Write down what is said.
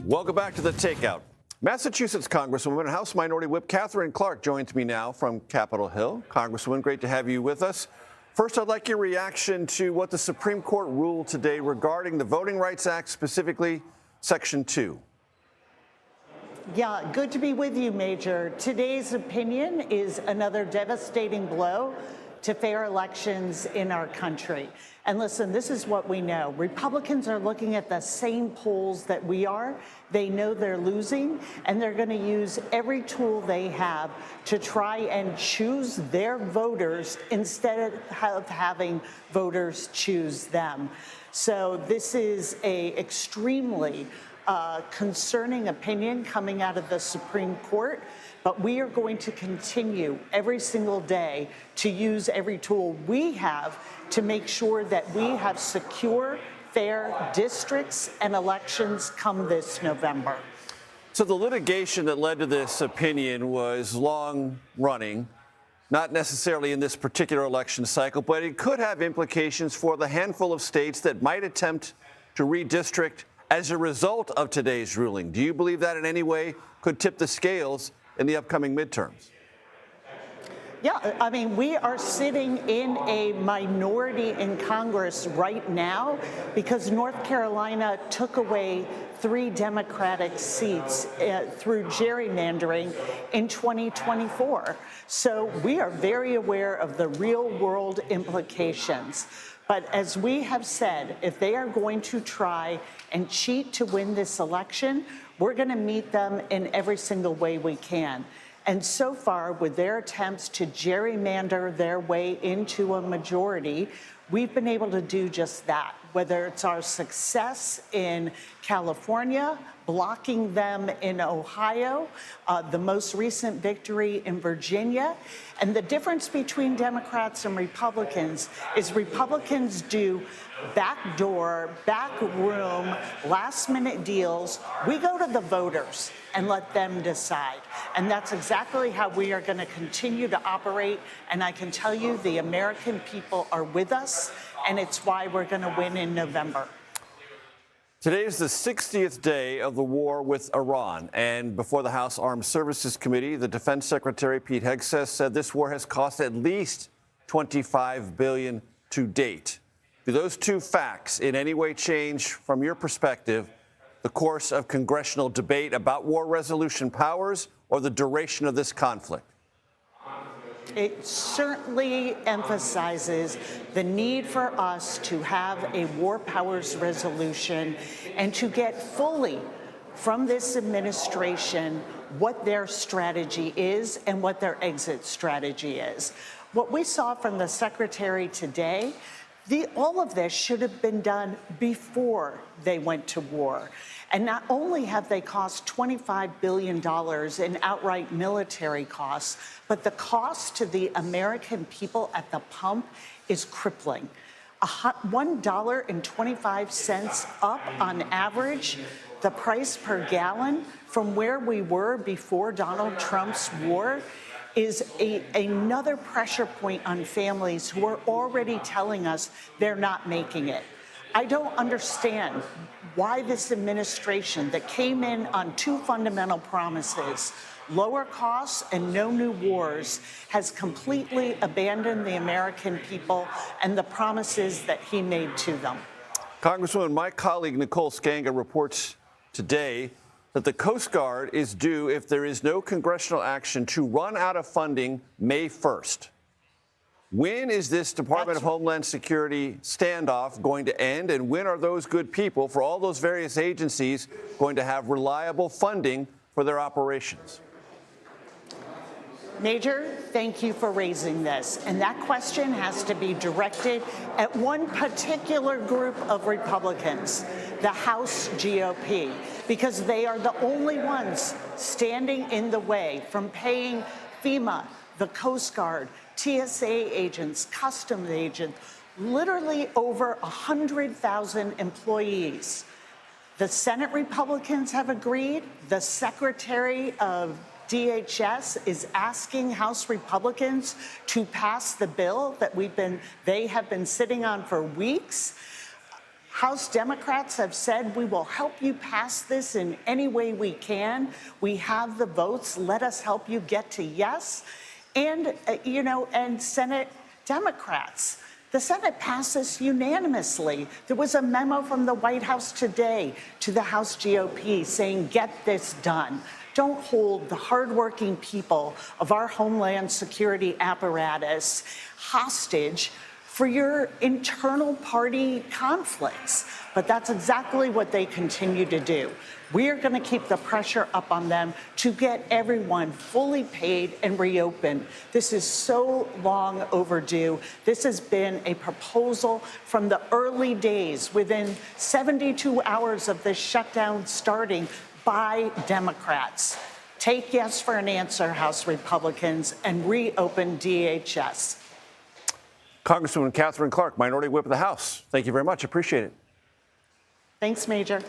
Welcome back to the Takeout. Massachusetts Congresswoman and House Minority Whip Katherine Clark joins me now from Capitol Hill. Congresswoman, great to have you with us. First, I'd like your reaction to what the Supreme Court ruled today regarding the Voting Rights Act, specifically Section 2. Yeah, good to be with you, Major. Today's opinion is another devastating blow to fair elections in our country. And listen, this is what we know. Republicans are looking at the same polls that we are. They know they're losing, and they're going to use every tool they have to try and choose their voters instead of having voters choose them. So this is an extremely concerning opinion coming out of the Supreme Court. But we are going to continue every single day to use every tool we have to make sure that we have secure, fair districts and elections come this November. So the litigation that led to this opinion was long running, not necessarily in this particular election cycle, but it could have implications for the handful of states that might attempt to redistrict as a result of today's ruling. Do you believe that in any way could tip the scales in the upcoming midterms? Yeah, I mean, we are sitting in a minority in Congress right now because North Carolina took away 3 Democratic seats through gerrymandering in 2024. So we are very aware of the real world implications. But as we have said, if they are going to try and cheat to win this election, we're going to meet them in every single way we can. And so far, with their attempts to gerrymander their way into a majority, we've been able to do just that, whether it's our success in California, blocking them in Ohio, the most recent victory in Virginia. And the difference between Democrats and Republicans is Republicans do backdoor, backroom, last-minute deals. We go to the voters and let them decide. And that's exactly how we are going to continue to operate. And I can tell you the American people are with us, and it's why we're going to win in November. Today is the 60th day of the war with Iran, and before the House Armed Services Committee, the Defense Secretary Pete Hegseth said this war has cost at least $25 billion to date. Do those two facts in any way change, from your perspective, the course of congressional debate about war resolution powers or the duration of this conflict? It certainly emphasizes the need for us to have a war powers resolution and to get fully from this administration what their strategy is and what their exit strategy is. What we saw from the Secretary today, all of this should have been done before they went to war. And not only have they cost $25 billion in outright military costs, but the cost to the American people at the pump is crippling. $1.25 up on average, the price per gallon from where we were before Donald Trump's war is another pressure point on families who are already telling us they're not making it. I don't understand why this administration that came in on 2 fundamental promises, lower costs and no new wars, has completely abandoned the American people and the promises that he made to them. Congresswoman, my colleague Nicole Skanga reports today that the Coast Guard is due, if there is no congressional action, to run out of funding May 1st. When is this Department of Homeland Security standoff going to end, and when are those good people for all those various agencies going to have reliable funding for their operations? Major, thank you for raising this. And that question has to be directed at one particular group of Republicans, the House GOP, because they are the only ones standing in the way from paying FEMA, the Coast Guard, TSA agents, customs agents, literally over 100,000 employees. The Senate Republicans have agreed. The Secretary of DHS is asking House Republicans to pass the bill that they have been sitting on for weeks. House Democrats have said, we will help you pass this in any way we can. We have the votes. Let us help you get to yes. And, and Senate Democrats. The Senate passed this unanimously. There was a memo from the White House today to the House GOP saying, get this done. Don't hold the hardworking people of our Homeland Security apparatus hostage for your internal party conflicts. But that's exactly what they continue to do. We are going to keep the pressure up on them to get everyone fully paid and reopened. This is so long overdue. This has been a proposal from the early days, within 72 hours of this shutdown starting, by Democrats. Take yes for an answer, House Republicans, and reopen DHS. Congresswoman Katherine Clark, Minority Whip of the House. Thank you very much. Appreciate it. Thanks, Major.